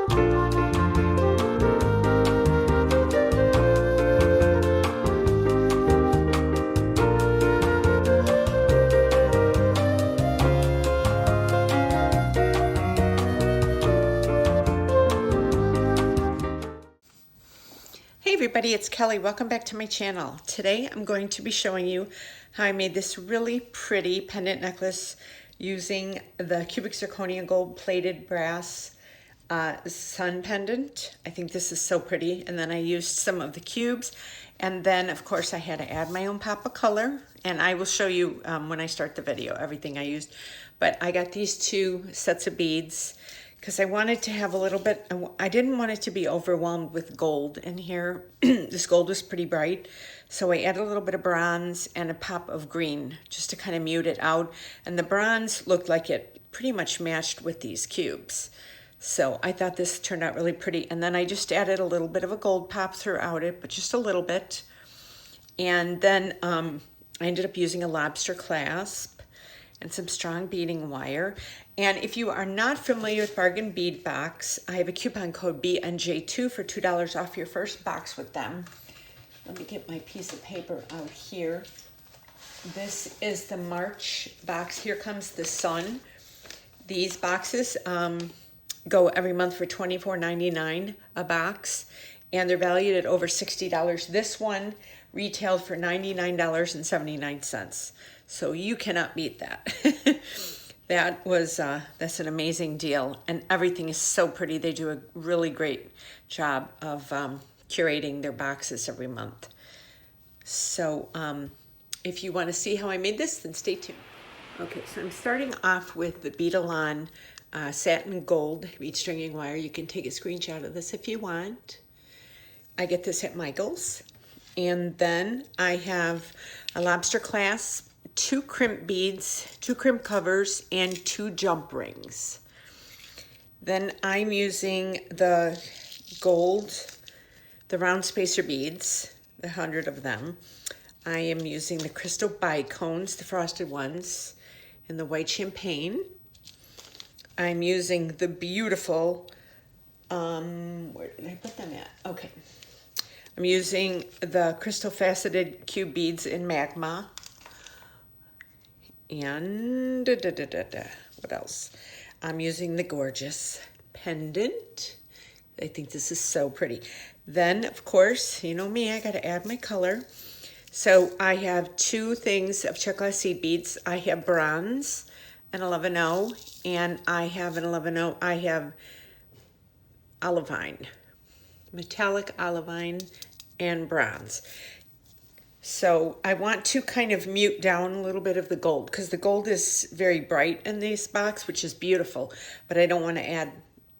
Hey everybody, it's Kelly. Welcome back to my channel. Today I'm going to be showing you how I made this really pretty pendant necklace using the cubic zirconia gold plated brass sun pendant. I think this is so pretty. And then I used some of the cubes, and then of course I had to add my own pop of color, and I will show you when I start the video everything I used. But I got these two sets of beads because I wanted to have a little bit, I didn't want it to be overwhelmed with gold in here. This gold was pretty bright, so I added a little bit of bronze and a pop of green just to kind of mute it out. And the bronze looked like it pretty much matched with these cubes. So I thought this turned out really pretty. And then I just added a little bit of a gold pop throughout it, but just a little bit. And then I ended up using a lobster clasp and some strong beading wire. And if you are not familiar with Bargain Bead Box, I have a coupon code BNJ2 for $2 off your first box with them. Let me get my piece of paper out here. This is the March box. Here comes the sun. These boxes go every month for $24.99 a box, and they're valued at over $60. This one retailed for $99.79. So you cannot beat that. That's an amazing deal, and everything is so pretty. They do a really great job of curating their boxes every month. So if you want to see how I made this, then stay tuned. Okay, so I'm starting off with the Bead satin gold bead stringing wire. You can take a screenshot of this if you want. I get this at Michael's. And then I have a lobster clasp, 2 crimp beads, 2 crimp covers, and 2 jump rings. Then I'm using the gold, the round spacer beads, the 100 of them. I am using the crystal bicones, the frosted ones, and the white champagne. I'm using the beautiful, where did I put them at? Okay. I'm using the crystal faceted cube beads in magma. And what else? I'm using the gorgeous pendant. I think this is so pretty. Then, of course, you know me, I got to add my color. So I have 2 things of chocolate seed beads. I have bronze and 11-0, and I have an 11-0. I have olivine, metallic olivine, and bronze. So I want to kind of mute down a little bit of the gold, because the gold is very bright in this box, which is beautiful, but I don't want to add,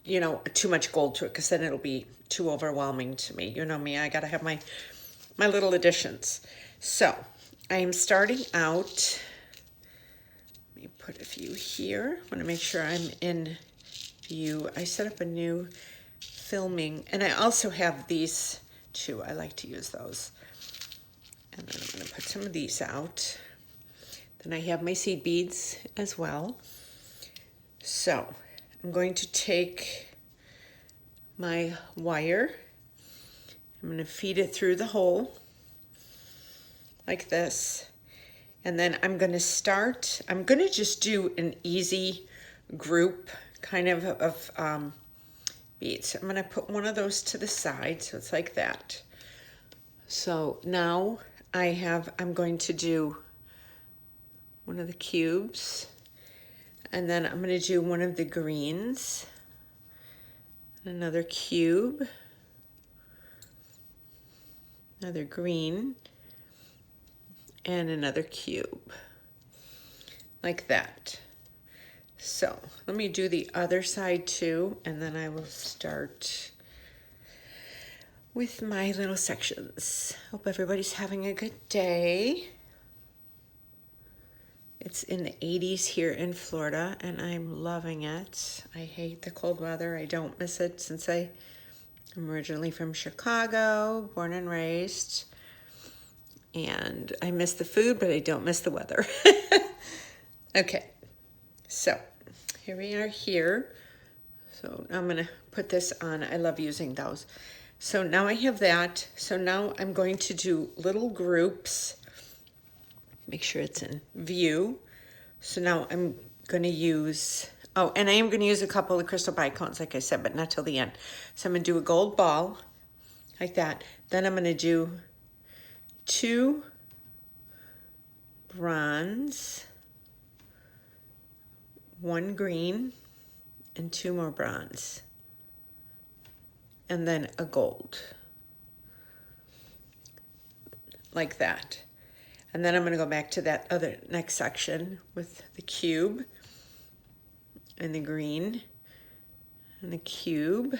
you know, too much gold to it, because then it'll be too overwhelming to me. You know me, I got to have my little additions. So I am starting out, let me put a few here. I want to make sure I'm in view. I set up a new filming, and I also have these too. I like to use those. And then I'm going to put some of these out. Then I have my seed beads as well. So I'm going to take my wire. I'm going to feed it through the hole like this. And then I'm going to just do an easy group kind of beads. I'm going to put one of those to the side, so it's like that. So now I'm going to do one of the cubes, and then I'm going to do one of the greens, another cube, another green, and another cube, like that. So let me do the other side too, and then I will start with my little sections. Hope everybody's having a good day. It's in the 80s here in Florida, and I'm loving it. I hate the cold weather. I don't miss it since I'm originally from Chicago, born and raised. And I miss the food, but I don't miss the weather. Okay, so here we are here. So I'm gonna put this on. I love using those. So now I have that. So now I'm going to do little groups. Make sure it's in view. So now I'm gonna use, oh, and I am gonna use a couple of crystal bicones, like I said, but not till the end. So I'm gonna do a gold ball, like that. Then I'm gonna do 2 bronze, 1 green, and 2 more bronze. And then a gold, like that. And then I'm gonna go back to that other next section with the cube and the green and the cube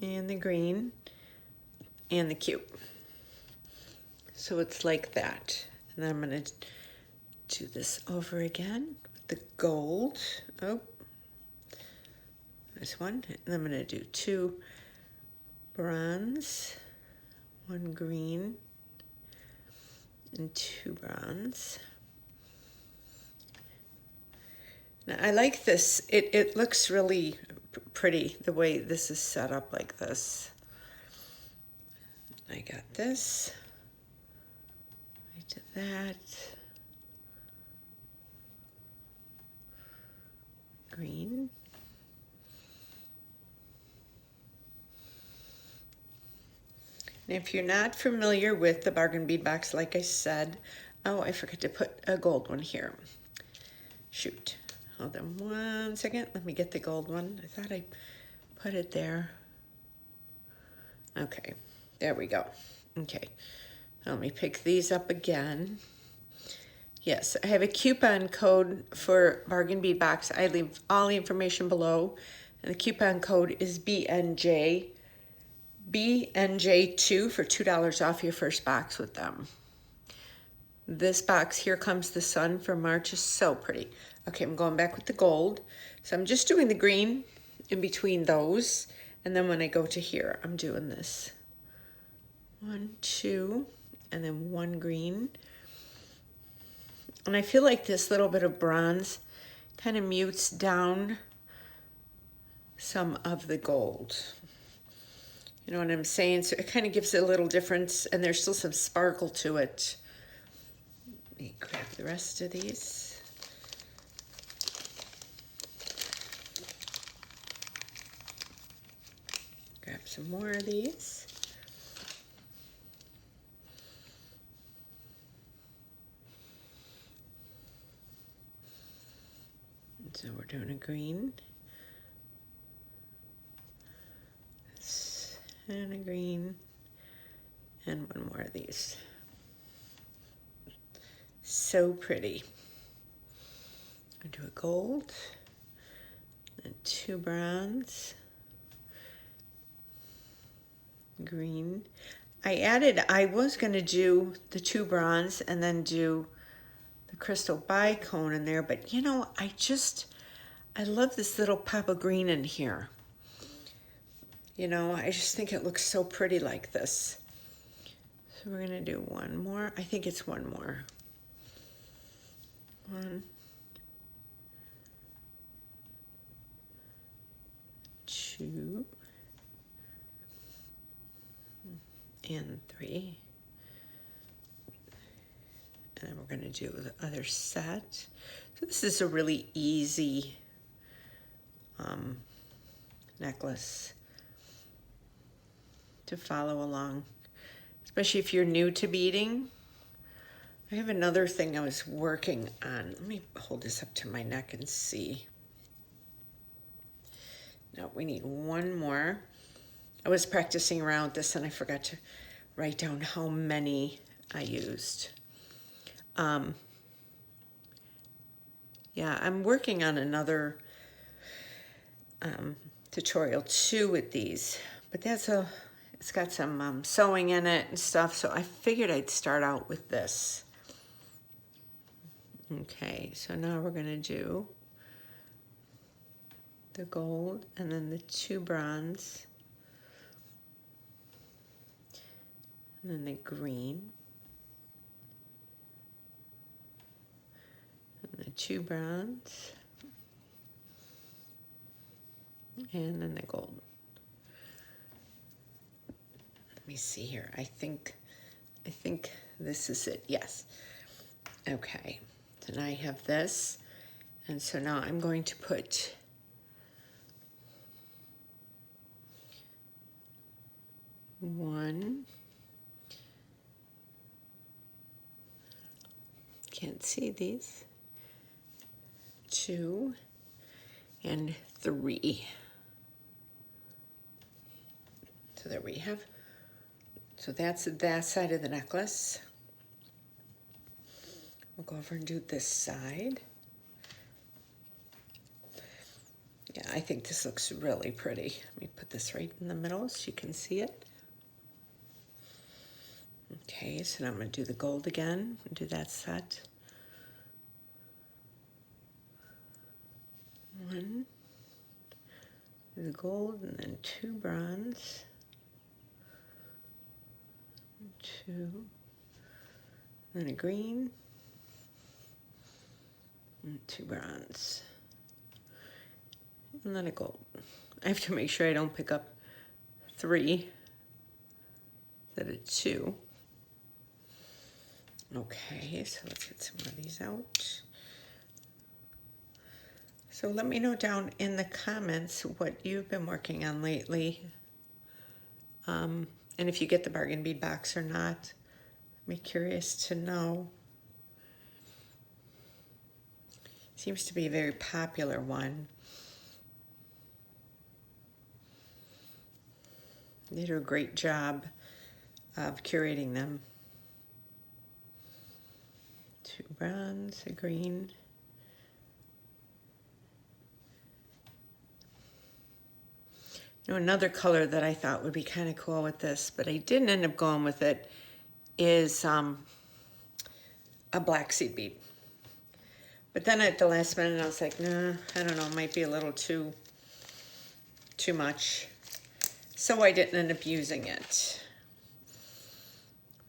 and the green and the cube. So it's like that. And then I'm gonna do this over again with the gold. Oh, this one. And I'm gonna do 2 bronze, 1 green, and 2 bronze. Now I like this. It looks really pretty the way this is set up like this. I got this. I did that. Green. And if you're not familiar with the bargain bead box, like I said, oh, I forgot to put a gold one here. Shoot. Hold on 1 second. Let me get the gold one. I thought I put it there. Okay, there we go. Okay, let me pick these up again. Yes, I have a coupon code for bargain bead box. I leave all the information below, and the coupon code is BNJ. BNJ2 for $2 off your first box with them. This box, Here Comes the Sun for March, is so pretty. Okay, I'm going back with the gold. So I'm just doing the green in between those. And then when I go to here, I'm doing this. 1, 2, and then 1 green. And I feel like this little bit of bronze kind of mutes down some of the gold. You know what I'm saying? So it kind of gives it a little difference, and there's still some sparkle to it. Let me grab the rest of these. Grab some more of these. So we're doing a green. And a green, and 1 more of these. So pretty. I'm gonna do a gold, and 2 bronze, green. I was gonna do the 2 bronze and then do the crystal bicone in there, but you know, I love this little pop of green in here. You know, I just think it looks so pretty like this. So we're gonna do 1 more. I think it's 1 more. 1, 2, and 3. And then we're gonna do the other set. So this is a really easy necklace to follow along, especially if you're new to beading. I have another thing I was working on. Let me hold this up to my neck and see. Now we need 1 more. I was practicing around with this and I forgot to write down how many I used. Yeah, I'm working on another tutorial too with these, but it's got some sewing in it and stuff, so I figured I'd start out with this. Okay, so now we're gonna do the gold and then the 2 bronze and then the green and the 2 bronze and then the gold. Let me see here. I think this is it. Yes. Okay. So now I have this, and so now I'm going to put one. Can't see these. 2 and 3. So there we have. So that's that side of the necklace. We'll go over and do this side. Yeah, I think this looks really pretty. Let me put this right in the middle so you can see it. Okay, so now I'm going to do the gold again and do that set. 1, the gold, and then 2 bronze, 2, then a green, and 2 bronze, and then a gold. I have to make sure I don't pick up 3 instead of 2. Okay, so let's get some of these out. So let me know down in the comments what you've been working on lately. And if you get the bargain bead box or not. I'm curious to know. Seems to be a very popular one. They do a great job of curating them. 2 bronze, a green. You know, another color that I thought would be kind of cool with this, but I didn't end up going with it, is a black seed bead. But then at the last minute, I was like, nah, I don't know, it might be a little too much. So I didn't end up using it.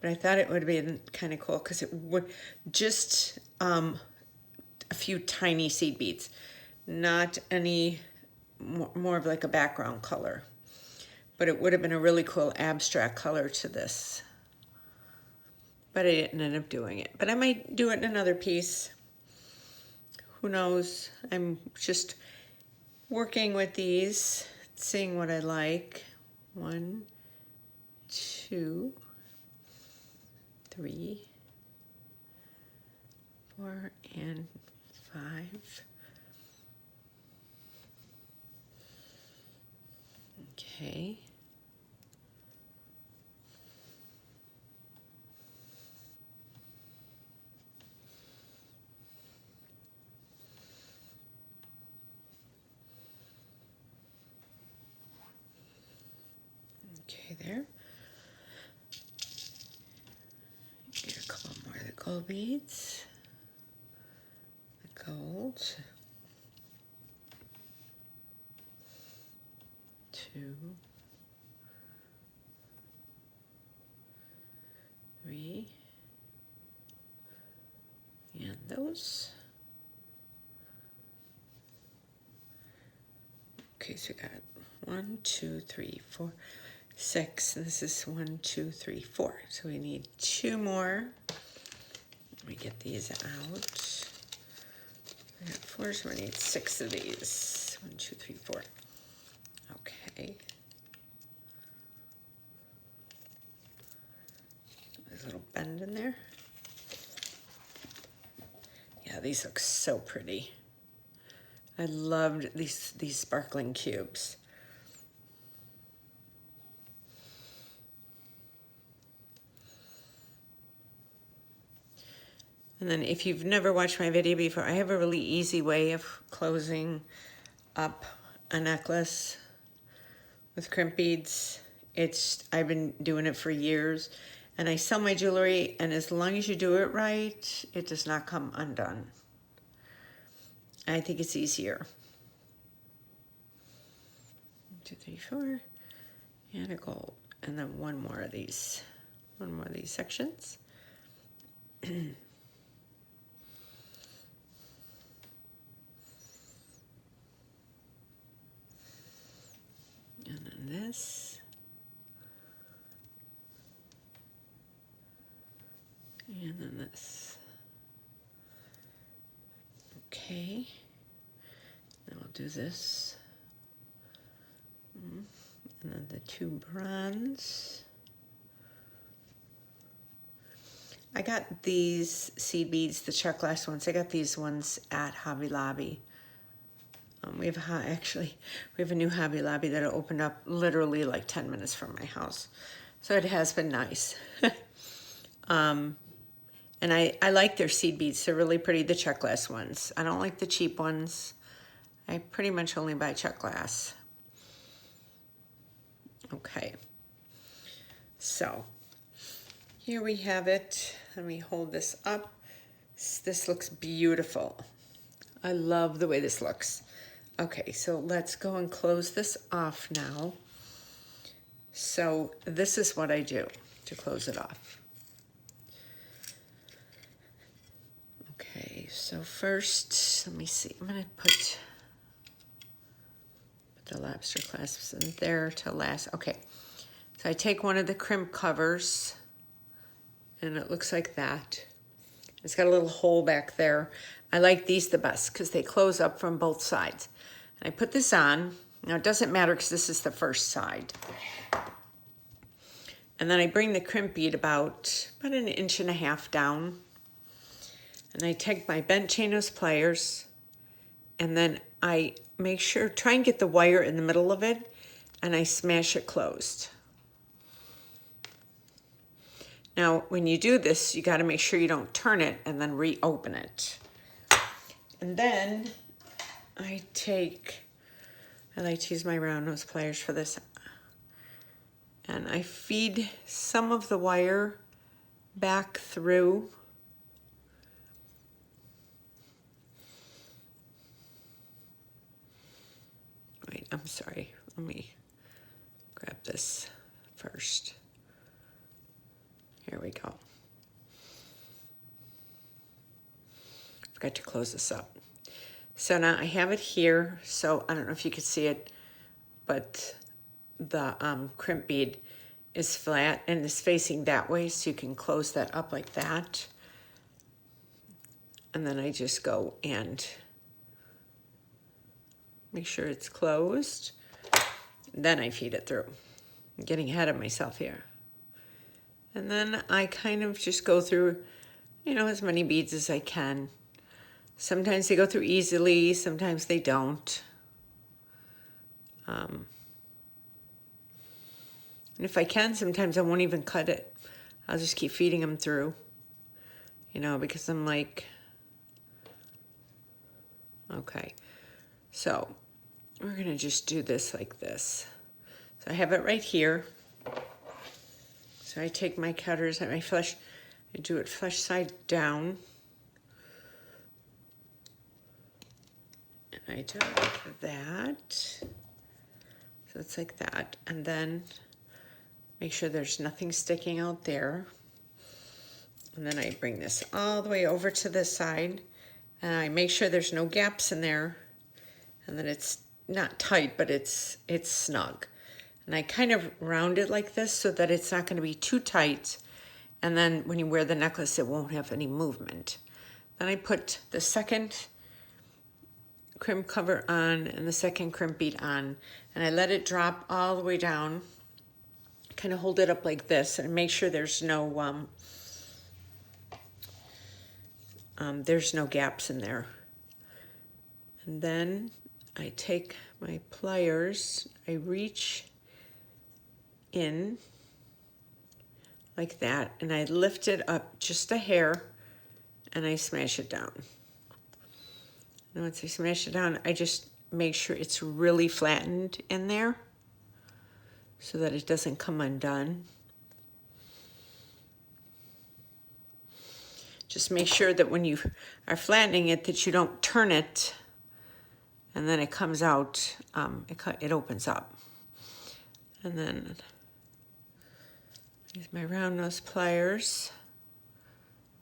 But I thought it would have been kind of cool because it would just a few tiny seed beads, not any more of like a background color. But it would have been a really cool abstract color to this. But I didn't end up doing it. But I might do it in another piece. Who knows? I'm just working with these, seeing what I like. 1, 2, 3, 4, and 5. Okay. Okay, there. Get a couple more of the gold beads. The gold. 2, 3, and those. Okay, so we got 1, 2, 3, 4, 6. This is 1, 2, 3, 4. So we need 2 more. Let me get these out. We got 4, so we need 6 of these. 1, 2, 3, 4. Okay. There's a little bend in there. Yeah, these look so pretty. I loved these sparkling cubes. And then if you've never watched my video before, I have a really easy way of closing up a necklace with crimp beads. I've been doing it for years, and I sell my jewelry, and as long as you do it right, it does not come undone. I think it's easier. 1, 2, 3, 4, and a gold, and then one more of these sections. then this. And then this. Okay. Then we'll do this. And then the two bronze. I got these seed beads, the check glass ones. I got these ones at Hobby Lobby. We have a new Hobby Lobby that opened up literally like 10 minutes from my house. So it has been nice. And I like their seed beads. They're really pretty, the check glass ones. I don't like the cheap ones. I pretty much only buy check glass. Okay. So here we have it. Let me hold this up. This looks beautiful. I love the way this looks. Okay, so let's go and close this off now. So this is what I do to close it off. Okay, so first, let me see. I'm going to put the lobster clasps in there to last. Okay, so I take one of the crimp covers, and it looks like that. It's got a little hole back there. I like these the best because they close up from both sides. And I put this on. Now it doesn't matter because this is the first side. And then I bring the crimp bead about 1.5 inches down. And I take my bent chain nose pliers, and then I make sure, try and get the wire in the middle of it, and I smash it closed. Now, when you do this, you got to make sure you don't turn it and then reopen it. And then I like to use my round nose pliers for this. And I feed some of the wire back through. Wait, I'm sorry. Let me grab this first. Here we go. Forgot to close this up. So now I have it here. So I don't know if you can see it, but the crimp bead is flat and is facing that way, so you can close that up like that. And then I just go and make sure it's closed. Then I feed it through. I'm getting ahead of myself here. And then I kind of just go through, you know, as many beads as I can. Sometimes they go through easily, sometimes they don't. And if I can, sometimes I won't even cut it. I'll just keep feeding them through, you know, because I'm like, okay. So we're gonna just do this like this. So I have it right here. So I take my cutters and I do it flush side down. And I do it like that. So it's like that. And then make sure there's nothing sticking out there. And then I bring this all the way over to this side. And I make sure there's no gaps in there. And then it's not tight, but it's snug. And I kind of round it like this so that it's not going to be too tight. And then when you wear the necklace, it won't have any movement. Then I put the second crimp cover on and the second crimp bead on. And I let it drop all the way down. Kind of hold it up like this and make sure there's no gaps in there. And then I take my pliers, I reach in like that, and I lift it up just a hair, and I smash it down. And once I smash it down, I just make sure it's really flattened in there so that it doesn't come undone. Just make sure that when you are flattening it that you don't turn it and then it comes out, it opens up. And then use my round nose pliers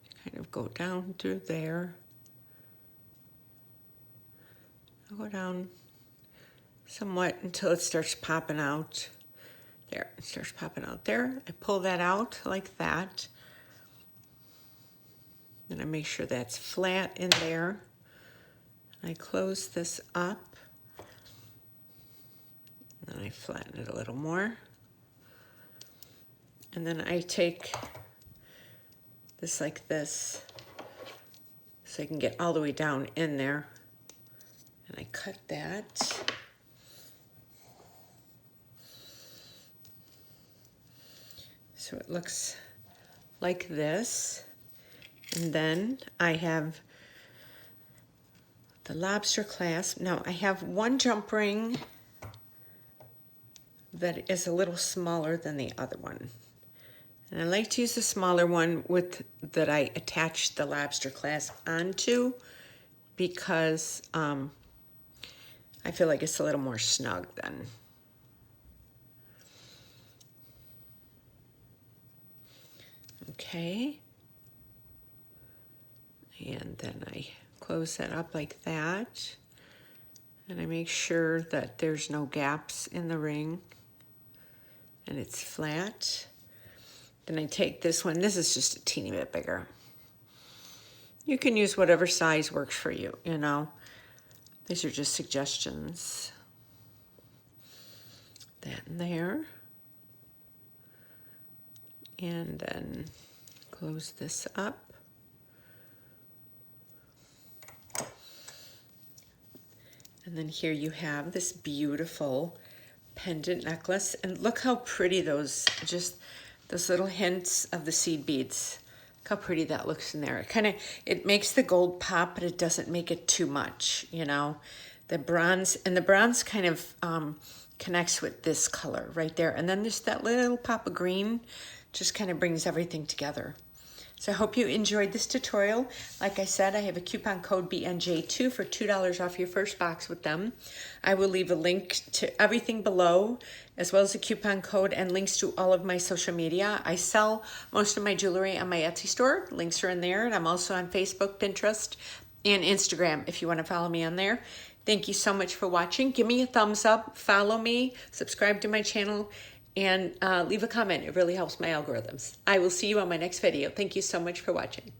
to kind of go down through there. I'll go down somewhat until it starts popping out. There, it starts popping out there. I pull that out like that. Then I make sure that's flat in there. I close this up. Then I flatten it a little more. And then I take this like this, so I can get all the way down in there. And I cut that. So it looks like this. And then I have the lobster clasp. Now I have one jump ring that is a little smaller than the other one. And I like to use the smaller one that I attach the lobster clasp onto, because I feel like it's a little more snug then. Okay. And then I close that up like that. And I make sure that there's no gaps in the ring and it's flat. Then I take this one. This is just a teeny bit bigger. You can use whatever size works for you, you know. These are just suggestions. That in there. And then close this up. And then here you have this beautiful pendant necklace. And look how pretty those little hints of the seed beads. Look how pretty that looks in there. It makes the gold pop, but it doesn't make it too much, you know. The bronze kind of connects with this color right there. And then there's that little pop of green, just kind of brings everything together. So I hope you enjoyed this tutorial. Like I said, I have a coupon code BNJ2 for $2 off your first box with them. I will leave a link to everything below, as well as a coupon code and links to all of my social media. I sell most of my jewelry on my Etsy store. Links are in there. And I'm also on Facebook, Pinterest, and Instagram if you want to follow me on there. Thank you so much for watching. Give me a thumbs up, follow me, subscribe to my channel, and leave a comment. It really helps my algorithms. I will see you on my next video. Thank you so much for watching.